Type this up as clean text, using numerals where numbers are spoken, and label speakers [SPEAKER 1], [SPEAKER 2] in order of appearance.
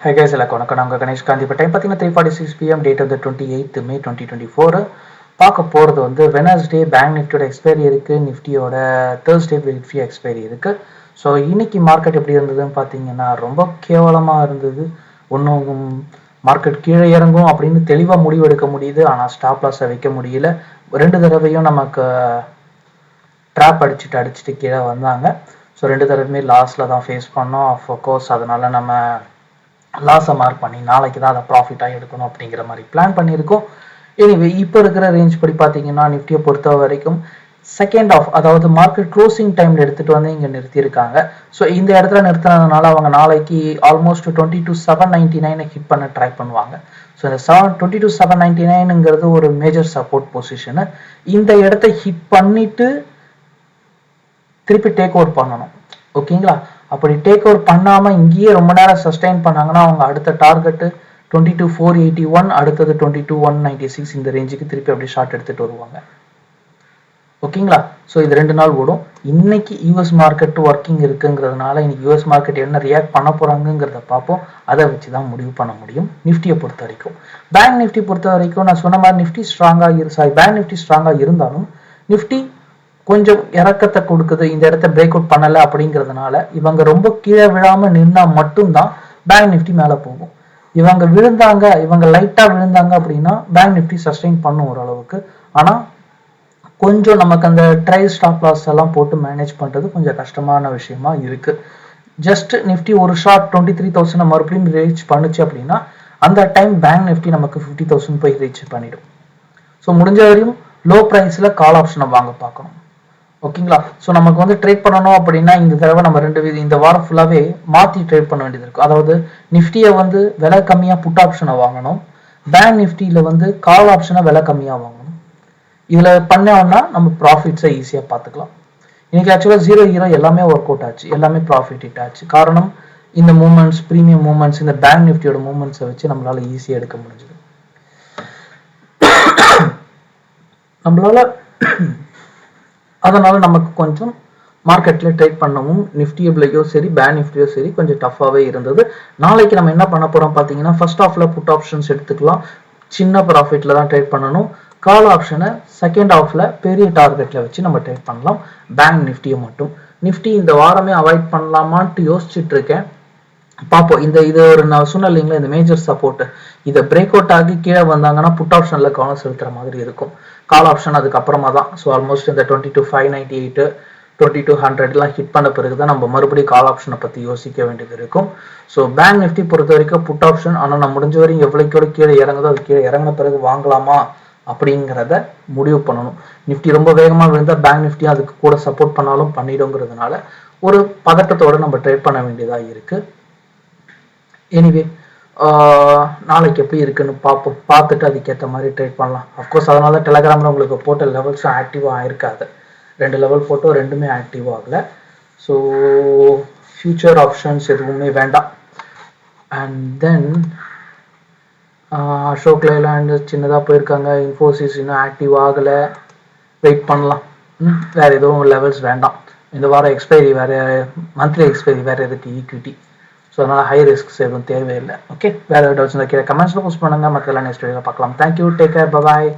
[SPEAKER 1] Hey guys, வணக்கம். நான் கணேஷ் காந்தி. இப்போ டைம் பார்த்தீங்கன்னா 3:46 PM, டேட் வந்து 28 May 2024. பார்க்க போகிறது வந்து வெனஸ்டே பேங்க் நிஃப்டியோட எக்ஸ்பைரி இருக்குது, நிஃப்டியோட தேர்ஸ்டே நிஃப்டி எக்ஸ்பைரி இருக்குது. ஸோ இன்னைக்கு மார்க்கெட் எப்படி இருந்ததுன்னு பார்த்தீங்கன்னா ரொம்ப கேவலமாக இருந்தது. ஒன்றும் மார்க்கெட் கீழே இறங்கும் அப்படின்னு தெளிவாக முடிவு எடுக்க முடியுது, ஆனால் ஸ்டாப் லாஸை வைக்க முடியல. 2 தடவையும் நமக்கு ட்ராப் அடிச்சுட்டு கீழே வந்தாங்க. ஸோ 2 தடவையுமே லாஸில் தான் ஃபேஸ் பண்ணோம். ஆஃப்கோர்ஸ் அதனால் நம்ம லாஸை மார்க் பண்ணி நாளைக்கு தான் அதை ப்ராஃபிட்டாக எடுக்கணும் அப்படிங்கிற மாதிரி பிளான் பண்ணியிருக்கோம். எனிவே இப்போ இருக்கிற ரேஞ்ச் படி பார்த்தீங்கன்னா நிஃப்டியை பொறுத்த வரைக்கும் செகண்ட் ஆஃப், அதாவது மார்க்கெட் க்ளோசிங் டைமில் எடுத்துகிட்டு வந்து இங்கே நிறுத்தியிருக்காங்க. ஸோ இந்த இடத்துல நிறுத்தினதுனால அவங்க நாளைக்கு ஆல்மோஸ்ட் 22,799 ஹிட் பண்ண ட்ரை பண்ணுவாங்க. ஸோ இந்த 22,799ங்கிறது ஒரு மேஜர் சப்போர்ட் பொசிஷனு. இந்த இடத்த ஹிட் பண்ணிட்டு திருப்பி டேக் ஓவர் பண்ணணும், ஓகேங்களா? அப்படி டேக் ஓவர் பண்ணாமல் இங்கேயே ரொம்ப நேரம் சஸ்டைன் பண்ணாங்கன்னா அவங்க அடுத்த டார்கெட்டு 22,481, அடுத்தது 22,196 இந்த ரேஞ்சுக்கு திருப்பி அப்படி ஷார்ட் எடுத்துகிட்டு வருவாங்க, ஓகேங்களா? ஸோ இது 2 நாள் ஓடும். இன்னைக்கு யூஎஸ் மார்க்கெட் ஒர்க்கிங் இருக்குங்கிறதுனால இன்னைக்கு யூஎஸ் மார்க்கெட் என்ன ரியாக்ட் பண்ண போகிறாங்கிறத பார்ப்போம். அதை வச்சு தான் முடிவு பண்ண முடியும் நிஃப்டியை பொறுத்த வரைக்கும். பேங்க் நிஃப்டி பொறுத்த வரைக்கும் நான் சொன்ன மாதிரி நிஃப்டி பேங்க் நிஃப்டி ஸ்ட்ராங்காக இருந்தாலும் நிஃப்டி கொஞ்சம் இறக்கத்தை கொடுக்குது. இந்த இடத்த பிரேக் அவுட் பண்ணலை அப்படிங்கிறதுனால இவங்க ரொம்ப கீழே விழாமல் நின்னா மட்டும்தான் பேங்க் நிஃப்டி மேலே போகும். இவங்க லைட்டாக விழுந்தாங்க அப்படின்னா பேங்க் நிஃப்டி சஸ்டெயின் பண்ணும் ஓரளவுக்கு. ஆனால் கொஞ்சம் நமக்கு அந்த ட்ரை ஸ்டாப் லாஸ் எல்லாம் போட்டு மேனேஜ் பண்ணுறது கொஞ்சம் கஷ்டமான விஷயமா இருக்குது. ஜஸ்ட் நிஃப்டி ஒரு ஷார்ட் 23,000 மறுபடியும் ரீச் பண்ணுச்சு அப்படின்னா அந்த டைம் பேங்க் நிஃப்டி நமக்கு 50,000 போய் ரீச் பண்ணிடும். ஸோ முடிஞ்ச வரையும் லோ ப்ரைஸில் கால் ஆப்ஷனை வாங்க பார்க்கணும், ஓகேங்களா? ஸோ நமக்கு வந்து ட்ரேட் பண்ணணும் அப்படின்னா இந்த தடவை நம்ம இந்த வாரம் ஃபுல்லாகவே மாற்றி ட்ரேட் பண்ண வேண்டியது இருக்கும். அதாவது நிஃப்டியை வந்து விலை கம்மியாக புட் ஆப்ஷனை வாங்கணும், பேங்க் நிஃப்டியில் வந்து கால் ஆப்ஷனை விலை கம்மியாக வாங்கணும். இதில் பண்ணோம்னா நம்ம ப்ராஃபிட்ஸை ஈஸியாக பார்த்துக்கலாம். இன்னைக்கு ஆக்சுவலாக 0 எல்லாமே ஒர்க் அவுட் ஆச்சு, எல்லாமே ப்ராஃபிட் ஹிட் ஆச்சு. காரணம் இந்த மூமெண்ட்ஸ், ப்ரீமியம் மூமெண்ட்ஸ், இந்த பேங்க் நிஃப்டியோட மூமெண்ட்ஸை வச்சு நம்மளால ஈஸியாக எடுக்க முடிஞ்சது. அதனால நமக்கு கொஞ்சம் மார்க்கெட்ல ட்ரேட் பண்ணவும் நிஃப்டியோ சரி பேங்க் நிஃப்டியோ சரி கொஞ்சம் டஃபாகவே இருந்தது. நாளைக்கு நம்ம என்ன பண்ண போறோம் பார்த்தீங்கன்னா ஃபர்ஸ்ட் ஆஃப்ல புட் ஆப்ஷன்ஸ் எடுத்துக்கலாம், சின்ன ப்ராஃபிட்ல தான் ட்ரேட் பண்ணணும். கால் ஆப்ஷனை செகண்ட் ஆஃப்ல பெரிய டார்கெட்ல வச்சு நம்ம ட்ரேட் பண்ணலாம். பேங்க் நிஃப்டியை மட்டும் நிஃப்டி இந்த வாரமே அவாய்ட் பண்ணலாமான்ட்டு யோசிச்சுட்டு இருக்கேன், பார்ப்போம். இது ஒரு நான் சொன்ன இல்லைங்களா, இந்த மேஜர் சப்போர்ட், இதை பிரேக் அவுட் ஆகி கீழே வந்தாங்கன்னா புட் ஆப்ஷன்ல கவனம் செலுத்துற மாதிரி இருக்கும். கால் ஆப்ஷன் அதுக்கப்புறமா தான். ஸோ ஆல்மோஸ்ட் இந்த 22,598 2200 ஹிட் பண்ண பிறகு தான் நம்ம மறுபடியும் கால் ஆப்ஷனை பற்றி யோசிக்க வேண்டியது இருக்கும். ஸோ பேங்க் நிஃப்டி பொறுத்த வரைக்கும் புட் ஆப்ஷன், ஆனால் நான் முடிஞ்ச வரைக்கும் எவ்வளோக்கோட கீழே இறங்குதோ அது கீழே இறங்கின பிறகு வாங்கலாமா அப்படிங்கிறத முடிவு பண்ணணும். நிஃப்டி ரொம்ப வேகமாக விழுந்தால் பேங்க் நிஃப்டி அதுக்கு கூட சப்போர்ட் பண்ணாலும் பண்ணிடுங்கிறதுனால ஒரு பதட்டத்தோடு நம்ம ட்ரேட் பண்ண வேண்டியதாக இருக்குது. எனிவே நாளைக்கு எப்படி இருக்குன்னு பார்ப்போம், பார்த்துட்டு அதுக்கேற்ற மாதிரி ட்ரேட் பண்ணலாம். அஃப்கோர்ஸ் அதனால டெலகிராமில் உங்களுக்கு போட்ட லெவல்ஸும் ஆக்டிவாக ஆகிருக்காது. 2 லெவல் போட்டோ 2மே ஆக்டிவ் ஆகலை. ஸோ ஃபியூச்சர் ஆப்ஷன்ஸ் எதுவுமே வேண்டாம். அண்ட் தென் அசோக் லேலாண்ட் சின்னதாக போயிருக்காங்க, இன்ஃபோசிஸ் இன்னும் ஆக்டிவ் ஆகலை, வெயிட் பண்ணலாம். வேறு எதுவும் லெவல்ஸ் வேண்டாம். இந்த வாரம் எக்ஸ்பைரி வேறு, மந்த்லி எக்ஸ்பைரி வேறு எதுக்கு ஈக்விட்டி. ஸோ அதனால் ஹை ரிஸ்க்ஸ் எதுவும் தேவையில்லை. ஓகே, வேறு டவுட்ஸ் இருந்தால் கீழே கமெண்ட்ஸில் போஸ்ட் பண்ணுங்கள். மக்கள் நெக்ஸ்ட் வீடியோவில் பார்க்கலாம். தேங்க்யூ, டேக் கேர், பாய்.